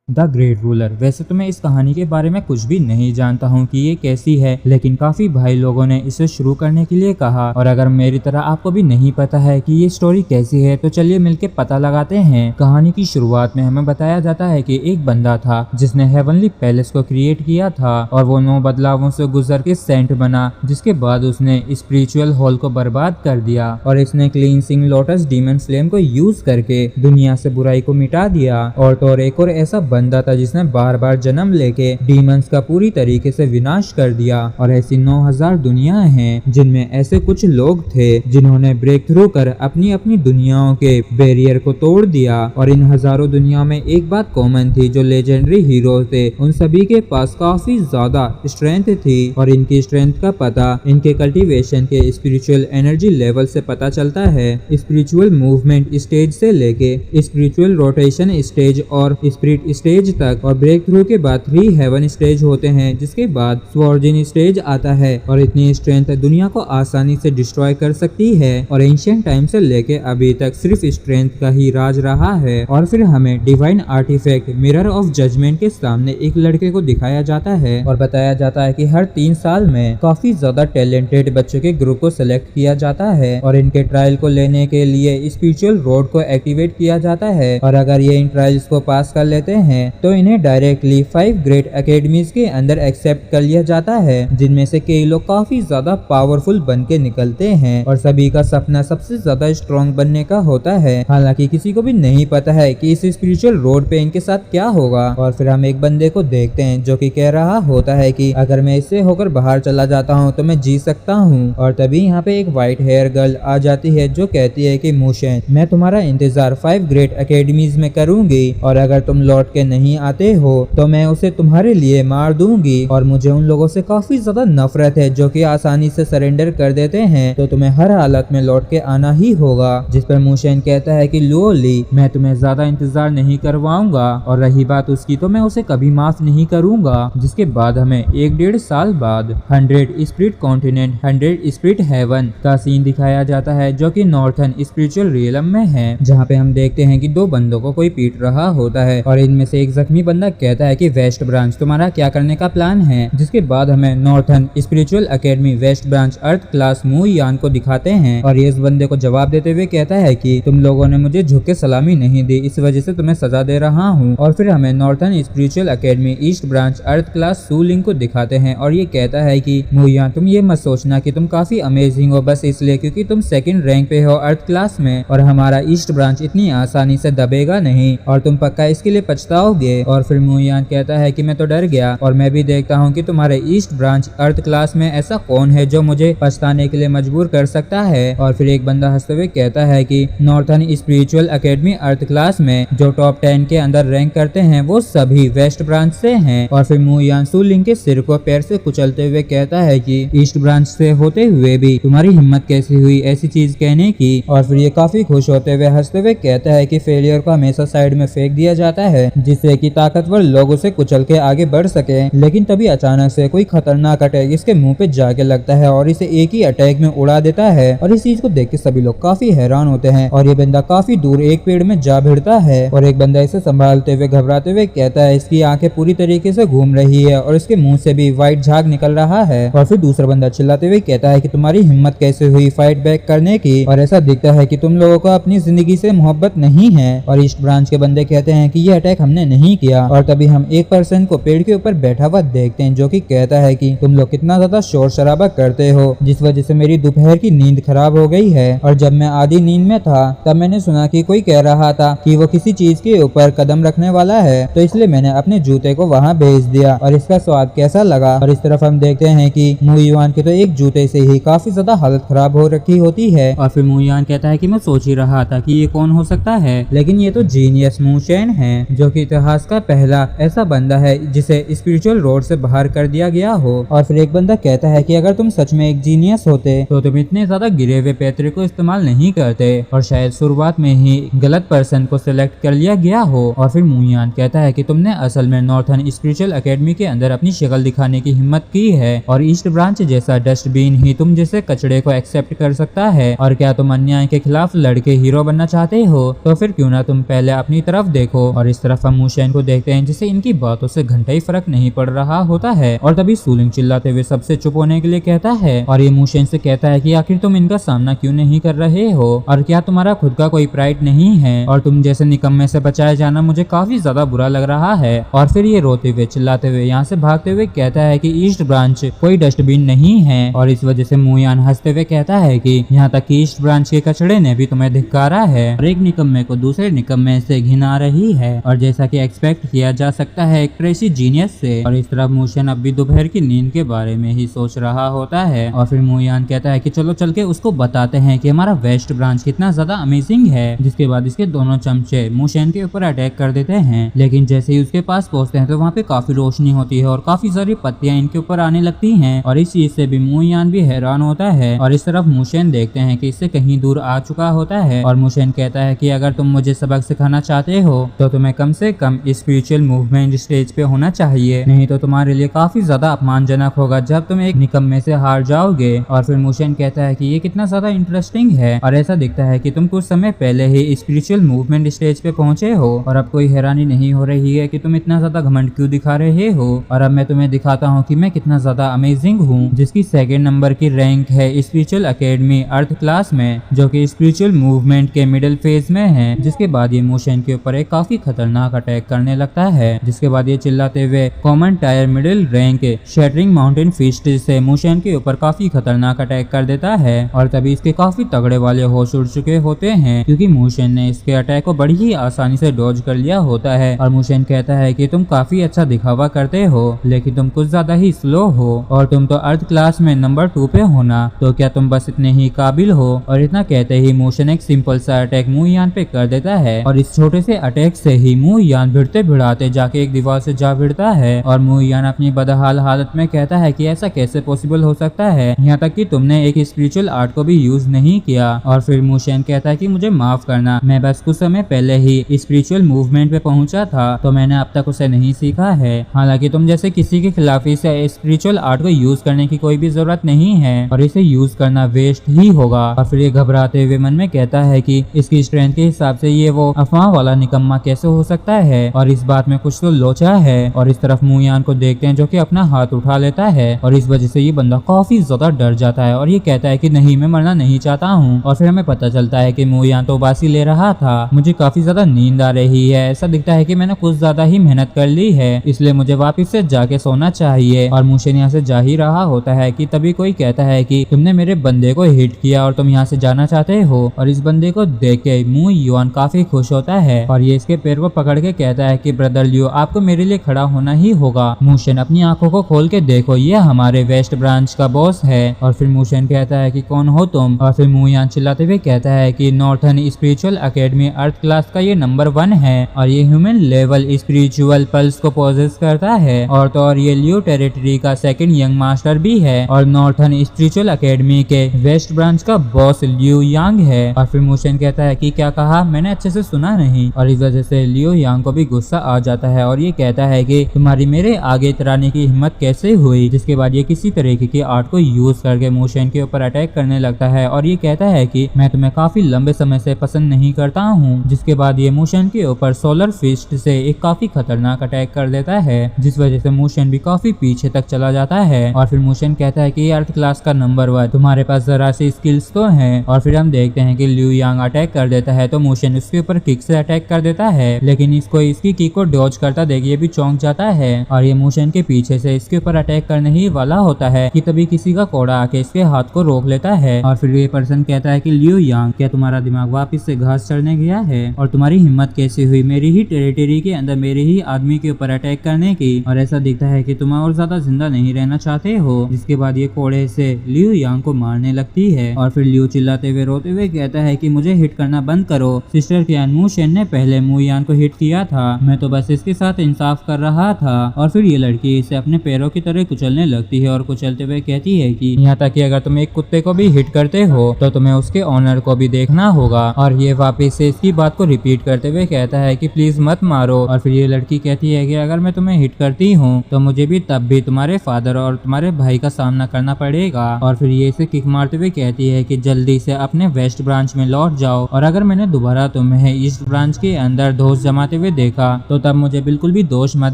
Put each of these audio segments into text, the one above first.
The great ruler. वैसे तो मैं इस कहानी के बारे में कुछ भी नहीं जानता हूँ कि ये कैसी है, लेकिन काफी भाई लोगों ने इसे शुरू करने के लिए कहा। और अगर मेरी तरह आपको भी नहीं पता है कि ये स्टोरी कैसी है, तो चलिए मिलके पता लगाते हैं। कहानी की शुरुआत में हमें बताया जाता है कि एक बंदा था जिसने हेवनली पैलेस को क्रिएट किया था और वो 9 बदलावों से गुजर के सेंट बना, जिसके बाद उसने स्पिरिचुअल हॉल को बर्बाद कर दिया और इसने क्लींसिंग लोटस डीमन फ्लेम को यूज करके दुनिया से बुराई को मिटा दिया। और तो एक और ऐसा बंदा था जिसने बार बार जन्म लेके डीमंस का पूरी तरीके से विनाश कर दिया। और ऐसी 9000 दुनियाएं हैं जिनमें ऐसे कुछ लोग थे जिन्होंने ब्रेक थ्रू कर अपनी अपनी दुनियाओं के बैरियर को तोड़ दिया। और इन हजारों दुनिया में एक बात कॉमन थी, जो लेजेंडरी हीरो थे उन सभी के पास काफी ज्यादा स्ट्रेंथ थी। और इनकी स्ट्रेंथ का पता इनके कल्टीवेशन के स्पिरिचुअल एनर्जी लेवल से पता चलता है। स्पिरिचुअल मूवमेंट स्टेज से लेके स्पिरिचुअल रोटेशन स्टेज और स्पिरिट स्टेज तक, और ब्रेक थ्रू के बाद 3 हेवन स्टेज होते हैं, जिसके बाद स्वॉर्जिन स्टेज आता है। और इतनी स्ट्रेंथ दुनिया को आसानी से डिस्ट्रॉय कर सकती है। और एंशिएंट टाइम से लेके अभी तक सिर्फ स्ट्रेंथ का ही राज रहा है। और फिर हमें divine artefact mirror of judgement के सामने एक लड़के को दिखाया जाता है और बताया जाता है कि हर 3 साल में काफी ज्यादा टैलेंटेड बच्चों के ग्रुप को सिलेक्ट किया जाता है और इनके ट्रायल को लेने के लिए स्पिरिचुअल रोड को एक्टिवेट किया जाता है। और अगर ये इन ट्रायल्स को पास कर लेते हैं तो इन्हें डायरेक्टली 5 ग्रेट एकेडमीज के अंदर एक्सेप्ट कर लिया जाता है, जिनमें से कई लोग काफी ज्यादा पावरफुल बन के निकलते हैं। और सभी का सपना सबसे ज्यादा स्ट्रॉन्ग बनने का होता है। हालांकि किसी को भी नहीं पता है कि इस स्पिरिचुअल रोड पे इनके साथ क्या होगा। और फिर हम एक बंदे को देखते हैं जो कि कह रहा होता है कि अगर मैं इससे होकर बाहर चला जाता हूँ तो मैं जी सकता हूँ। और तभी यहाँ पे एक व्हाइट हेयर गर्ल आ जाती है जो कहती है कि मुशेन, मैं तुम्हारा इंतजार 5 ग्रेट एकेडमीज में करूंगी और अगर तुम लौट के नहीं आते हो तो मैं उसे तुम्हारे लिए मार दूंगी। और मुझे उन लोगों से काफी ज्यादा नफरत है जो कि आसानी से सरेंडर कर देते हैं, तो तुम्हें हर हालत में लौट के आना ही होगा। जिस पर मुशेन कहता है कि लुओ ली, मैं तुम्हें ज्यादा इंतजार नहीं करवाऊंगा, और रही बात उसकी तो मैं उसे कभी माफ नहीं करूंगा। जिसके बाद हमें 1.5 साल बाद 100 स्पिरिट कॉन्टिनेंट 100 स्पिरिट हेवन का सीन दिखाया जाता है, जो कि नॉर्थन स्पिरिचुअल रियलम में है, जहाँ पे हम देखते हैं कि 2 बंदों को कोई पीट रहा होता है और इनमें से एक जख्मी बंदा कहता है कि वेस्ट ब्रांच तुम्हारा क्या करने का प्लान है। जिसके बाद हमें northern spiritual academy west branch earth class Mu Yan को दिखाते हैं और ये इस बंदे को जवाब देते हुए कहता है कि तुम लोगों ने मुझे झुक के सलामी नहीं दी, इस वजह से तुम्हें सजा दे रहा हूँ। और फिर हमें northern spiritual academy east branch earth class Su Ling को दिखाते हैं और ये कहता है कि मू यान, तुम ये मत सोचना कि तुम काफी अमेजिंग हो बस इसलिए क्योंकि तुम 2nd रैंक पे हो अर्थ क्लास में, और हमारा ईस्ट ब्रांच इतनी आसानी से दबेगा नहीं और तुम पक्का इसके लिए पछताओगे। और फिर मू यान कहता है कि मैं तो डर गया और मैं भी देखता हूँ कि तुम्हारे ईस्ट ब्रांच अर्थ क्लास में ऐसा कौन है जो मुझे पछताने के लिए मजबूर कर सकता है। और फिर एक बंदा हंसते हुए कहता है कि नॉर्थन स्पिरिचुअल एकेडमी अर्थ क्लास में जो टॉप 10 के अंदर रैंक करते हैं वो सभी वेस्ट ब्रांच से हैं। और फिर मू यान सू लिंग के सिर को पैर से कुचलते हुए कहता है कि ईस्ट ब्रांच से होते हुए भी तुम्हारी हिम्मत कैसी हुई ऐसी चीज कहने की। और फिर ये काफी खुश होते हुए हंसते हुए कहता है कि फेलियर को हमेशा साइड में फेंक दिया जाता है जिससे कि ताकतवर लोग उसे कुचल के आगे बढ़ सके। लेकिन तभी अचानक से कोई खतरनाक अटैक इसके मुंह पे जाके लगता है और इसे एक ही अटैक में उड़ा देता है। और इस चीज को देख के सभी लोग काफी हैरान होते हैं और ये बंदा काफी दूर एक पेड़ में जा भिड़ता है। और एक बंदा इसे संभालते हुए घबराते हुए कहता है इसकी आंखें पूरी तरीके से घूम रही है और इसके मुंह से भी व्हाइट झाग निकल रहा है। और फिर दूसरा बंदा चिल्लाते हुए कहता है कि तुम्हारी हिम्मत कैसे हुई फाइट बैक करने की, और ऐसा दिखता है कि तुम लोगों को अपनी जिंदगी से मोहब्बत नहीं है। और ईस्ट ब्रांच के बंदे कहते हैं कि ये अटैक हमने नहीं किया। और तभी हम एक पर्सन को पेड़ के ऊपर बैठा हुआ देखते हैं जो कि कहता है कि तुम लोग कितना ज्यादा शोर शराबा करते हो जिस वजह से मेरी दोपहर की नींद खराब हो गई है। और जब मैं आधी नींद में था तब मैंने सुना कि कोई कह रहा था कि वो किसी चीज के ऊपर कदम रखने वाला है, तो इसलिए मैंने अपने जूते को वहाँ भेज दिया और इसका स्वाद कैसा लगा। और इस तरफ हम देखते हैं कि मू यान के तो एक जूते से ही काफी ज्यादा हालत खराब हो रखी होती है। और फिर मू यान कहता है कि मैं सोच ही रहा था कि ये कौन हो सकता है, लेकिन ये तो जीनियस मुशेन है जो कि इतिहास का पहला ऐसा बंदा है जिसे स्पिरिचुअल रोड से बाहर कर दिया गया हो। और फिर एक बंदा कहता है कि अगर तुम सच में एक जीनियस होते तो तुम इतने ज्यादा गिरे हुए पैतरे को इस्तेमाल नहीं करते और शायद शुरुआत में ही गलत पर्सन को सिलेक्ट कर लिया गया हो। और फिर मू यान कहता है कि तुमने असल में नॉर्थन स्पिरिचुअल एकेडमी के अंदर अपनी शक्ल दिखाने की हिम्मत की है और ईस्ट ब्रांच जैसा डस्टबिन ही तुम जैसे कचड़े को एक्सेप्ट कर सकता है। और क्या तुम अन्याय के खिलाफ लड़के हीरो बनना चाहते हो, तो फिर क्यों ना तुम पहले अपनी तरफ देखो। और इस तरफ हम मूशेन को देखते हैं जिसे इनकी बातों से घंटा ही फर्क नहीं पड़ रहा होता है। और तभी सूलिंग चिल्लाते हुए सबसे चुप होने के लिए कहता है और ये मूशेन से कहता है कि आखिर तुम इनका सामना क्यों नहीं कर रहे हो और क्या तुम्हारा खुद का कोई प्राइड नहीं है और तुम जैसे निकम्मे से बचाया जाना मुझे काफी ज्यादा बुरा लग रहा है। और फिर ये रोते हुए चिल्लाते हुए यहाँ से भागते हुए कहता है कि ईस्ट ब्रांच कोई डस्टबिन नहीं है और इस वजह से मुयान हंसते हुए कहता है कि यहाँ तक कि ईस्ट ब्रांच के कचड़े ने भी तुम्हें धिक्कारा है और एक निकम्मे को दूसरे निकम्मे से घिन आ रही है और जैसा कि एक्सपेक्ट किया जा सकता है एक क्रेजी जीनियस से। और इस तरफ मूशन अब भी दोपहर की नींद के बारे में ही सोच रहा होता है और फिर मुयान कहता है कि चलो चल के उसको बताते हैं कि हमारा वेस्ट ब्रांच कितना ज्यादा अमेजिंग है। जिसके बाद इसके दोनों चमचे मूशन के ऊपर अटैक कर देते हैं, लेकिन जैसे ही उसके पास पहुंचते हैं तो वहाँ पे काफी रोशनी होती है और काफी सारी पत्तियां इनके ऊपर आने लगती हैं और इस चीज से भी मुयान भी हैरान होता है। और इस तरफ मूशन देखते हैं कि इससे कहीं दूर आ चुका होता है और मूशन कहता है कि अगर तुम मुझे सबक सिखाना चाहते हो तो तुम्हें कम से कम स्पिरिचुअल मूवमेंट स्टेज पे होना चाहिए, नहीं तो तुम्हारे लिए काफी ज्यादा अपमानजनक होगा जब तुम एक निकम्मे से हार जाओगे। और फिर मूशन कहता है कि ये कितना ज्यादा इंटरेस्टिंग है और ऐसा दिखता है कि तुम कुछ समय पहले ही स्पिरिचुअल मूवमेंट स्टेज पे पहुंचे हो और अब कोई हैरानी नहीं हो रही है कि तुम इतना ज्यादा घमंड क्यों दिखा रहे हो। और अब मैं तुम्हें दिखाता हूँ कि मैं कितना ज्यादा अमेजिंग हूँ, जिसकी 2nd नंबर की रैंक है स्पिरिचुअल एकेडमी अर्थ क्लास में, जो कि स्पिरिचुअल मूवमेंट के मिडिल फेज में है। जिसके बाद ये मूशन के ऊपर एक काफी खतरनाक अटैक करने लगता है। जिसके बाद ये चिल्लाते हुए common tier middle rank shattering mountain fist से मूशन के ऊपर काफी खतरनाक अटैक कर देता है। और तभी इसके काफी तगड़े वाले होश उड़ चुके होते हैं क्योंकि मूशन ने इसके अटैक को बड़ी ही आसानी से डॉज कर लिया होता है। और मूशन कहता है कि तुम काफी अच्छा दिखावा करते हो लेकिन तुम कुछ ज्यादा ही स्लो हो और तुम तो अर्थ क्लास में नंबर 2 पे होना, तो क्या तुम बस इतने ही काबिल हो। और इतना कहते ही मूशन एक सिंपल सा अटैक मुयान पे कर देता है और इस छोटे से अटैक से ही मुयान भिड़ते भिड़ाते जाके एक दीवार से जा भिड़ता है। और मुयान अपनी बदहाल हालत में कहता है कि ऐसा कैसे पॉसिबल हो सकता है, यहाँ तक कि तुमने एक स्पिरिचुअल आर्ट को भी यूज नहीं किया। और फिर मूशन कहता है कि मुझे माफ करना, मैं बस कुछ समय पहले ही स्पिरिचुअल मूवमेंट पे पहुंचा था तो मैंने अब तक उसे नहीं सीखा है। हालांकि तुम जैसे किसी के खिलाफ इसे स्पिरिचुअल आर्ट को यूज करने की कोई भी जरूरत नहीं है और इसे यूज करना वेस्ट ही होगा। और फिर ये घबराते हुए मन में कहता है कि इसकी स्ट्रेंथ के हिसाब से ये वो अफवाह वाला निकम्मा कैसे हो सकता है और इस बात में कुछ तो लोचा है। और इस तरफ मुयान को देखते हैं जो कि अपना हाथ उठा लेता है और इस वजह से ये बंदा काफी ज्यादा डर जाता है और ये कहता है कि नहीं, मैं मरना नहीं चाहता हूँ। और फिर हमें पता चलता है कि मुयान तो बासी ले रहा था, मुझे काफी ज्यादा नींद आ रही है, ऐसा दिखता है कि मैंने कुछ ज्यादा ही मेहनत कर ली है, इसलिए मुझे वापस से जाके सोना चाहिए। और मूशन यहाँ से जा ही रहा होता है कि तभी कोई कहता है कि तुमने मेरे बंदे को हिट किया और तुम यहाँ से जाना चाहते हो। और इस बंदे को देख के मुयान काफी खुश होता है और ये इसके पैर को पकड़ के कहता है कि ब्रदर लियो, आपको मेरे लिए खड़ा होना ही होगा। मूशन अपनी आंखों को खोल के देखो, ये हमारे वेस्ट ब्रांच का बॉस है। और फिर मूशन कहता है कि कौन हो तुम। और फिर मुयान चिल्लाते हुए कहता है कि नॉर्थन स्पिरिचुअल एकेडमी अर्थ क्लास का ये नंबर 1 है और ये ह्यूमन लेवल स्पिरिचुअल पल्स को पोजेस करता है और तो और ये लियो टेरिटरी का 2nd यंग मास्टर भी है और नॉर्थन स्पिरिचुअल एकेडमी के वेस्ट ब्रांच का बॉस लियो यांग है। और फिर मूशन कहता है कि क्या कहा, मैंने अच्छे से सुना नहीं। और इस वजह से लियो यांग को भी गुस्सा आ जाता है और ये कहता है कि तुम्हारी मेरे आगे इतराने की हिम्मत कैसे हुई। जिसके बाद ये किसी तरीके की आर्ट को यूज करके मूशन के ऊपर अटैक करने लगता है और ये कहता है कि मैं तुम्हें काफी लंबे समय से पसंद नहीं करता हूँ। जिसके बाद ये मूशन के ऊपर सोलर फिस्ट से एक काफी खतरनाक अटैक कर देता है जिस वजह से मूशन भी काफी पीछे तक चला जाता है। और फिर मूशन कहता है कि अर्थ क्लास का नंबर 1, तुम्हारे पास जरा सी स्किल्स तो हैं। और फिर हम देखते हैं कि लियो यांग अटैक कर देता है तो मूशन उसके ऊपर किक से अटैक कर देता है, लेकिन इसको इसकी किक को डॉज करता देख ये भी चौंक जाता है और ये मूशन के पीछे से इसके ऊपर अटैक करने ही वाला होता है कि तभी किसी का कोड़ा आके इसके हाथ को रोक लेता है। और फिर ये पर्सन कहता है कि लियो यांग, क्या तुम्हारा दिमाग वापस से घास चढ़ने गया है और तुम्हारी हिम्मत कैसे हुई मेरी ही टेरिटरी के अंदर मेरे ही आदमी के ऊपर अटैक करने की, और ऐसा दिखता है कि तुम और ज्यादा जिंदा नहीं रहना चाहते हो। जिसके बाद ये कोड़े से लियो यांग को मारने लगती है और फिर लियो चिल्लाते हुए रोते हुए कहता है कि मुझे हिट करना बंद करो, सिस्टर कियान मूशन ने पहले मुयान को हिट किया था, मैं तो बस इसके साथ इंसाफ कर रहा था। और फिर ये लड़की इसे अपने पैरों की तरह कुचलने लगती है और कुचलते हुए कहती है कि यहाँ तक कि अगर तुम एक कुत्ते को भी हिट करते हो तो तुम्हें उसके ऑनर को भी देखना होगा। और ये वापस से इसकी बात को रिपीट करते हुए कहता है कि प्लीज मत मारो। और फिर ये लड़की कहती है कि अगर मैं तुम्हें हिट करती हूँ तो मुझे भी तब भी तुम्हारे फादर और तुम्हारे भाई का सामना करना पड़ेगा। और फिर ये इसे किक मारते हुए कहती है कि जल्दी से अपने वेस्ट ब्रांच में लौट जाओ और अगर मैंने दोबारा तुम्हें ईस्ट ब्रांच के अंदर दोस्त जमाते हुए हुए देखा तो तब मुझे बिल्कुल भी दोष मत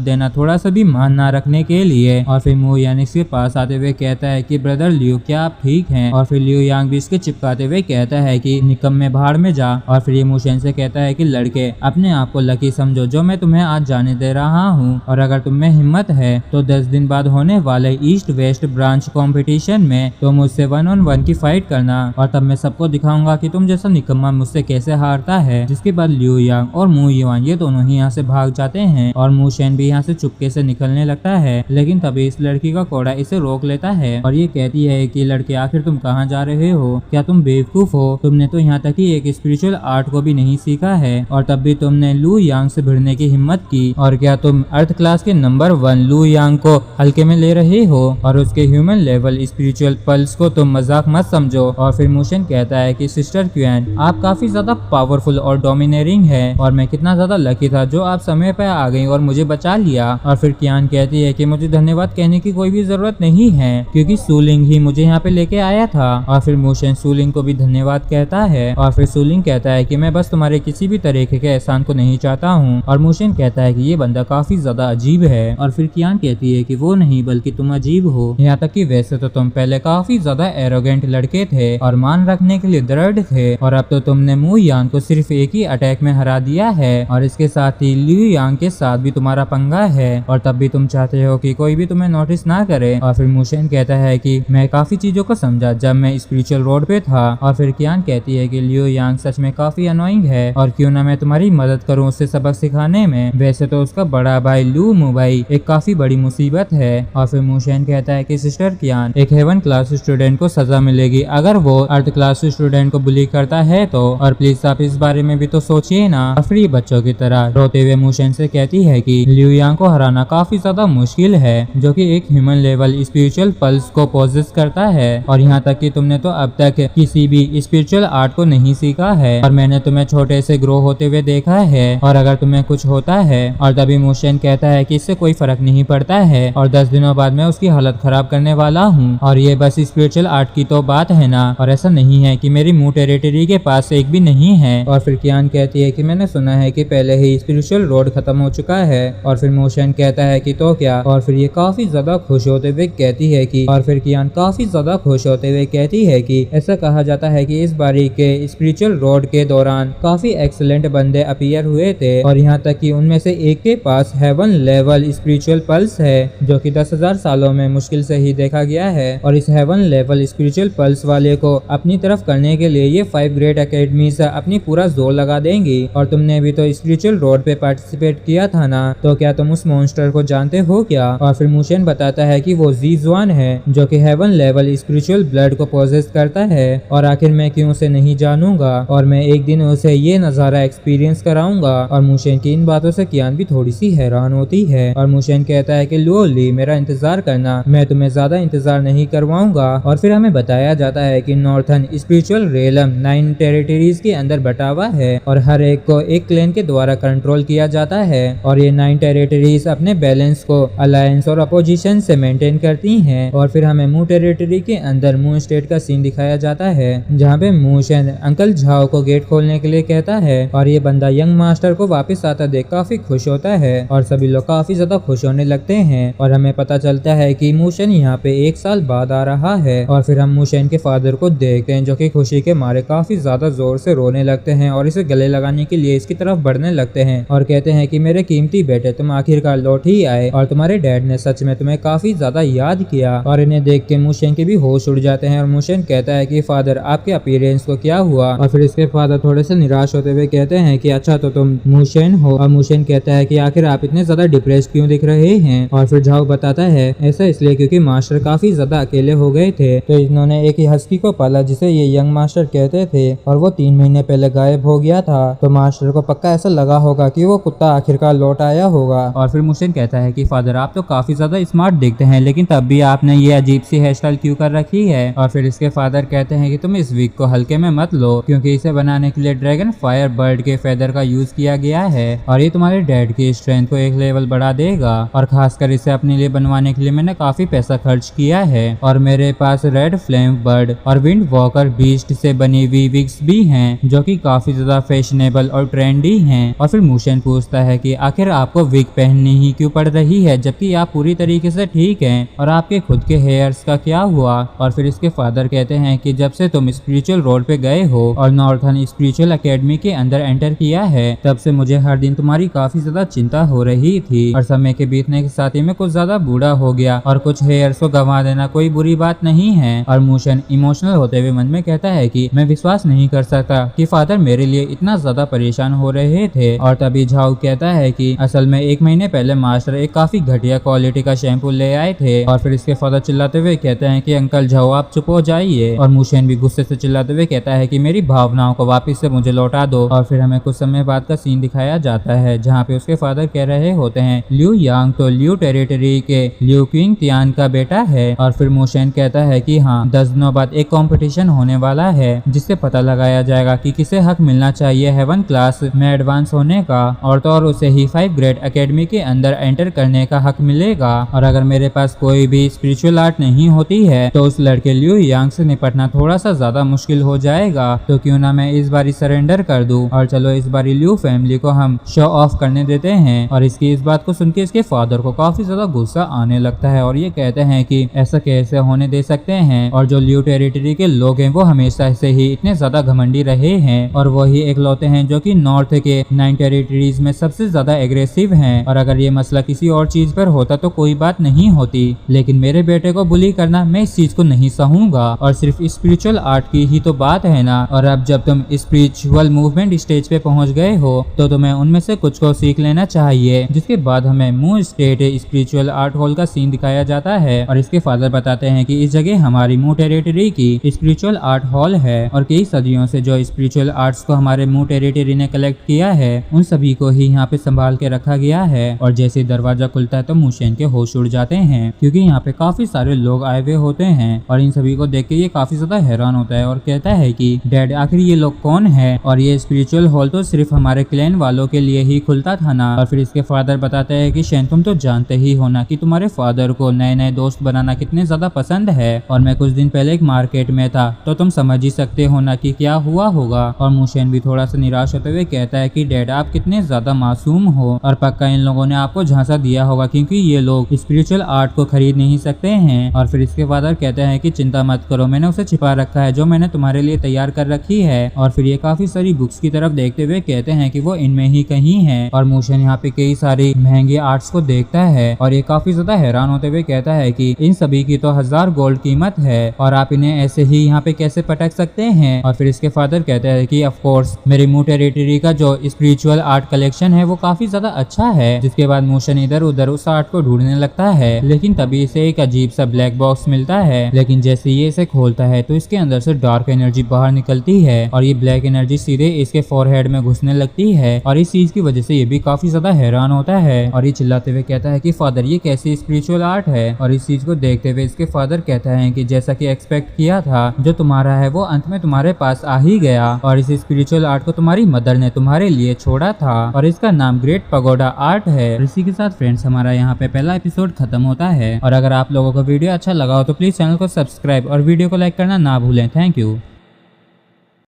देना, थोड़ा सा भी मान ना रखने के लिए। और फिर मू यान इसके पास आते हुए कहता है कि ब्रदर लियो क्या आप ठीक हैं? और फिर लियो यांग भी इसके चिपकाते हुए कहता है कि निकम्मे भाड़ में जा। और फिर ये मूशेन से कहता है कि लड़के अपने आप को लकी समझो जो मैं तुम्हें आज जाने दे रहा हूँ, और अगर तुम में हिम्मत है तो 10 दिन बाद होने वाले ईस्ट वेस्ट ब्रांच कंपटीशन में तो मुझसे 1-on-1 की फाइट करना, और तब मैं सबको दिखाऊंगा कि तुम जैसा निकम्मा मुझसे कैसे हारता है। जिसके बाद लियो यांग और मू युआन ये दोनों ही यहाँ से भाग जाते हैं और मूशेन भी यहाँ से चुपके से निकलने लगता है। लेकिन तभी इस लड़की का कोड़ा इसे रोक लेता है और ये कहती है कि लड़के आखिर तुम कहाँ जा रहे हो? क्या तुम बेवकूफ हो? तुमने तो यहाँ तक ही एक स्पिरिचुअल आर्ट को भी नहीं सीखा है और तब भी तुमने लू यांग से भिड़ने की हिम्मत की। और क्या तुम अर्थ क्लास के नंबर 1 लू यांग को हल्के में ले रहे हो और उसके ह्यूमन लेवल स्पिरिचुअल पल्स को तुम मजाक मत समझो। और फिर मूशेन कहता है कि सिस्टर क्यूएन आप काफी ज्यादा पावरफुल और डोमिनेटिंग है और मैं कितना ज्यादा लकी था जो आप समय पर आ गई और मुझे बचा लिया। और फिर क्यान कहती है कि मुझे धन्यवाद कहने की कोई भी जरूरत नहीं है क्योंकि सूलिंग ही मुझे यहाँ पे लेके आया था। और फिर मूशेन सूलिंग को भी धन्यवाद कहता है और फिर सूलिंग कहता है कि मैं बस तुम्हारे किसी भी तरीके के एहसान को नहीं चाहता हूँ। और मूशेन कहता है कि ये बंदा काफी ज्यादा अजीब है। और फिर क्यान कहती है कि वो नहीं बल्कि तुम अजीब हो, यहाँ तक कि वैसे तो तुम पहले काफी ज्यादा एरोगेंट लड़के थे और मान रखने के लिए दृढ़ थे, और अब तो तुमने मू यांग को सिर्फ एक ही अटैक में हरा दिया है और इसके साथ ही लियू यांग के साथ भी तुम्हारा पंगा है और तब भी तुम चाहते हो कि कोई भी तुम्हें नोटिस ना करे। और फिर मूशेन कहता है कि मैं काफी चीजों को समझा जब मैं स्पिरिचुअल रोड पे था। और फिर क्यान कहती है कि लियो यांग सच में काफी अनोइंग है और क्यों ना मैं तुम्हारी मदद करूं उससे सबक सिखाने में। वैसे तो उसका बड़ा भाई लू मुबाई एक काफी बड़ी मुसीबत है। और फिर मूशेन कहता है कि सिस्टर क्यान एक हेवन क्लास स्टूडेंट को सजा मिलेगी अगर वो अर्थ क्लास स्टूडेंट को बुली करता है तो, और प्लीज आप इस बारे में भी तो सोचिए ना। और फिर बच्चों की तरह रोते हुए मूशेन से कहती है कि लियो यांग को हराना काफी ज्यादा मुश्किल है जो कि एक ह्यूमन लेवल स्पिरिचुअल पल्स को पोजेस करता है, और यहाँ तक कि तुमने तो अब तक किसी भी स्पिरिचुअल आर्ट को नहीं सीखा है और मैंने तुम्हें छोटे से ग्रो होते हुए देखा है, और अगर तुम्हें कुछ होता है। और तभी मूशेन कहता है कि इससे कोई फर्क नहीं पड़ता है और 10 दिनों बाद मैं उसकी हालत खराब करने वाला हूँ, और ये बस स्पिरिचुअल आर्ट की तो बात है ना, और ऐसा नहीं है कि मेरी मू टेरिटरी के पास एक भी नहीं है। और फिर क्यान कहती है कि मैंने सुना है कि पहले ही स्पिरिचुअल रोड खत्म हो चुका है। और फिर मूशेन कहता है कि तो क्या, और फिर ये काफी ज्यादा खुश होते हुए कहती है कि, और फिर क्यान काफी ज्यादा खुश होते हुए कहती है कि ऐसा कहा जाता है कि इस बारी के स्पिरिचुअल रोड के दौरान काफी एक्सीलेंट बंदे अपीयर हुए थे और यहाँ तक कि उनमें से एक के पास हेवन लेवल स्पिरिचुअल पल्स है जो कि 10,000 सालों में मुश्किल से ही देखा गया है। और इस हेवन लेवल स्पिरिचुअल पल्स वाले को अपनी तरफ करने के लिए ये 5 ग्रेट अकेडमीज अपनी पूरा जोर लगा देंगी। और तुमने भी तो स्पिरिचुअल रोड पे पार्टिसिपेट किया था ना, तो क्या तुम उस मॉन्स्टर को जानते हो क्या? और फिर मूशेन बताता है कि वो जीजुआन है जो कि हेवन लेवल स्पिरिचुअल ब्लड को पोजेस करता है, और आखिर मैं क्यों उसे नहीं जानूंगा और मैं एक दिन उसे ये नजारा एक्सपीरियंस कराऊंगा। और मूशेन की इन बातों से क्यान भी थोड़ी सी हैरान होती है और मूशेन कहता है कि लो ली मेरा इंतजार करना, मैं तुम्हें ज्यादा इंतजार नहीं करवाऊंगा। और फिर हमें बताया जाता है कि नॉर्थन स्पिरिचुअल रेलम 9 टेरिटरीज के अंदर बटा हुआ है और हर एक को एक क्लैन के द्वारा कंट्रोल किया जाता है, और ये 9 टेरिटरीज अपने बैलेंस को अलायंस और अपोजिशन से मेंटेन करती हैं। और फिर हमें मू टेरिटरी के अंदर मू स्टेट का सीन दिखाया जाता है जहाँ पे मूशेन अंकल झाओ को गेट खोलने के लिए कहता है और ये बंदा यंग मास्टर को वापस आता देख काफी खुश होता है और सभी लोग काफी ज्यादा खुश होने लगते हैं। और हमें पता चलता है कि मूशेन यहाँ पे 1 साल बाद आ रहा है। और फिर हम मूशेन के फादर को देखते हैं जो कि खुशी के मारे काफी ज्यादा जोर से रोने लगते हैं और इसे गले लगाने के लिए इसकी तरफ बढ़ने लगते हैं और कहते हैं कि मेरे कीमती बेटे तुम आखिरकार लौट ही आए और तुम्हारे डैड ने सच में तुम्हें काफी ज्यादा याद किया। और इन्हें देख के मूशेन के भी होश उड़ जाते हैं और मूशेन कहता है कि फादर आपके अपीयरेंस को क्या हुआ। और फिर इसके फादर थोड़े से निराश होते हुए कहते हैं कि अच्छा तो तुम मूशेन हो। और मूशेन कहता है कि आखिर आप इतने ज्यादा डिप्रेस क्यों दिख रहे हैं। और फिर झाओ बताता है ऐसा इसलिए क्योंकि मास्टर काफी ज्यादा अकेले हो गए थे, तो इन्होंने एक ही हस्की को पाला जिसे ये यंग मास्टर कहते थे और वो 3 महीने पहले गायब हो गया था। तो मास्टर को पक्का ऐसा लगा होगा कि वो कुत्ता आखिरकार लौट आया होगा। और फिर मूशेन कहता है कि फादर आप तो काफी ज्यादा स्मार्ट दिखते हैं लेकिन तब भी आपने ये अजीब सी हेयर स्टाइल क्यों कर रखी है। और फिर इसके फादर कहते हैं कि तुम इस वीक को हल्के में मत लो क्योंकि इसे बनाने के लिए ड्रैगन फायर बर्ड के फेदर का यूज किया गया है और ये तुम्हारे डैड की स्ट्रेंथ को एक लेवल बढ़ा देगा। और खासकर इसे अपने लिए बनवाने के लिए मैंने काफी पैसा खर्च किया है और मेरे पास रेड फ्लेम बर्ड और विंड वॉकर बीस्ट से बनी हुई विग्स भी हैं जो कि काफी ज्यादा फैशनेबल और ट्रेंडी हैं। और फिर मूशन पूछता है कि आखिर आपको विग पहननी ही क्यों पड़ रही है जबकि आप पूरी तरीके से ठीक हैं, और आपके खुद के हेयर्स का क्या हुआ। और फिर इसके फादर कहते हैं कि जब से तुम स्पिरिचुअल रोड पे गए हो और नॉर्थन स्पिरिचुअल एकेडमी के अंदर एंटर किया है, तब से मुझे हर दिन तुम्हारी काफी ज्यादा चिंता हो रही थी, और समय के बीतने के साथ ही मैं कुछ ज्यादा बूढ़ा हो गया, और कुछ हेयर्स को गंवा देना कोई बुरी बात नहीं है। और मूशन इमोशनल होते हुए मन में कहता है कि मैं विश्वास नहीं कर सकता कि फादर मेरे लिए इतना ज्यादा परेशान हो रहे थे। और तभी झाऊ कहता है कि असल में 1 महीने पहले मास्टर एक काफी घटिया क्वालिटी का शैम्पू ले आए थे। और फिर इसके फादर चिल्लाते हुए कहते हैं कि अंकल झाऊ आप चुप हो जाइए। और मूशन भी गुस्से से चिल्लाते हुए कहता है कि मेरी भावनाओं को वापस से मुझे लौटा दो। और फिर हमें कुछ समय बाद का सीन दिखाया जाता है जहाँ पे उसके फादर कह रहे होते हैं लियू यांग तो लियू टेरिटरी के लियू क्विंग तियान का बेटा है। और फिर मूशन कहता है कि हाँ 10 दिनों बाद एक कंपटीशन होने वाला है जिससे पता लगाया जाएगा कि किसे हक मिलना चाहिए हेवन क्लास में एडवांस होने का, और तो और उसे ही 5 ग्रेड एकेडमी के अंदर एंटर करने का हक मिलेगा। और अगर मेरे पास कोई भी स्पिरिचुअल आर्ट नहीं होती है तो उस लड़के लियू यांग से निपटना थोड़ा सा ज्यादा मुश्किल हो जाएगा, तो क्यों ना मैं इस बारी सरेंडर कर दूं, और चलो इस बारी लियू फैमिली को हम शो ऑफ करने देते हैं। और इसकी इस बात को सुन के इसके फादर को काफी ज्यादा गुस्सा आने लगता है, और ये कहते हैं कि ऐसा कैसे होने दे सकते हैं, और जो लियू टेरिटरी के लोग हैं वो हमेशा से ही इतने ज्यादा घमंडी रहे हैं, और वही एकलौते हैं जो कि नॉर्थ के 9 टेरिटरीज में सबसे ज्यादा एग्रेसिव हैं। और अगर ये मसला किसी और चीज पर होता तो कोई बात नहीं होती, लेकिन मेरे बेटे को बुली करना मैं इस चीज को नहीं सहूंगा, और सिर्फ स्पिरिचुअल आर्ट की ही तो बात है ना। और अब जब तुम स्पिरिचुअल मूवमेंट स्टेज पे पहुंच गए हो तो तुम्हें उनमें से कुछ को सीख लेना चाहिए। जिसके बाद हमें moon state spiritual art hall का सीन दिखाया जाता है, और इसके फादर बताते हैं कि इस जगह हमारी मून टेरिटरी की स्पिरिचुअल आर्ट हॉल है, और कई सदियों से जो स्पिरिचुअल आर्ट्स को हमारे मून टेरिटरी ने कलेक्ट किया है उन सभी को ही यहाँ पे संभाल के रखा गया है। और जैसे दरवाजा खुलता है तो मूशन के होश उड़ जाते हैं, क्योंकि यहाँ पे काफी सारे लोग आए हुए होते हैं, और इन सभी को देख के ये काफी ज्यादा हैरान होता है और कहता है कि डैड आखिर ये लोग कौन है, और ये स्पिरिचुअल हॉल तो सिर्फ हमारे क्लैन वालों के लिए ही खुलता था ना। और फिर इसके फादर बताते हैं कि शेन तुम तो जानते ही हो ना कि तुम्हारे फादर को नए नए दोस्त बनाना कितने ज्यादा पसंद है, और मैं कुछ दिन पहले एक मार्केट में था तो तुम समझ ही सकते हो ना कि क्या हुआ होगा। और मूशन भी थोड़ा सा निराश होते हुए कहता है कि डैड आप कितने ज्यादा मासूम हो, और पक्का इन लोगों ने आपको झांसा दिया होगा क्योंकि ये लोग स्पिरिचुअल आर्ट को खरीद नहीं सकते हैं। और फिर इसके फादर कहते हैं कि चिंता मत करो, मैंने उसे छिपा रखा है जो मैंने तुम्हारे लिए तैयार कर रखी है। और फिर ये काफी सारी बुक्स की तरफ देखते हुए कहते हैं कि वो इनमें ही कहीं है। और मूशन यहाँ पे कई सारी महंगी आर्ट्स को देखता है, और ये काफी ज्यादा हैरान होते हुए कहता है कि इन सभी की तो 1000 गोल्ड कीमत है, और आप इन्हें ऐसे ही यहाँ पे कैसे पटक सकते हैं। और फिर इसके फादर कहते हैं कि ऑफ कोर्स मेरी मून टेरिटरी का जो स्पिरिचुअल आर्ट कलेक्शन है वो काफी ज्यादा अच्छा है। जिसके बाद मूशन इधर उधर उस आर्ट को ढूंढने लगता है, लेकिन तभी इसे एक अजीब सा ब्लैक बॉक्स मिलता है। लेकिन जैसे ये इसे खोलता है तो इसके अंदर से डार्क एनर्जी बाहर निकलती है, और ये ब्लैक एनर्जी सीधे इसके फोरहेड में घुसने लगती है, और इस चीज की वजह से ये भी काफी ज्यादा हैरान होता है, और ये चिल्लाते हुए कहता है कि फादर ये कैसी स्पिरिचुअल आर्ट है। और इस चीज को देखते हुए इसके फादर कहता है कि जैसा कि एक्सपेक्ट किया था जो तुम्हारा है वो अंत में तुम्हारे पास आ ही गया, और इस स्पिरिचुअल आर्ट को तुम्हारी मदर ने तुम्हारे लिए छोड़ा था, और इसका नाम ग्रेट पगोडा आर्ट है। इसी के साथ फ्रेंड्स हमारा यहाँ पे पहला एपिसोड खत्म होता है, और अगर आप लोगों को वीडियो अच्छा लगा हो तो प्लीज चैनल को सब्सक्राइब और वीडियो को लाइक करना ना भूलें। Thank you.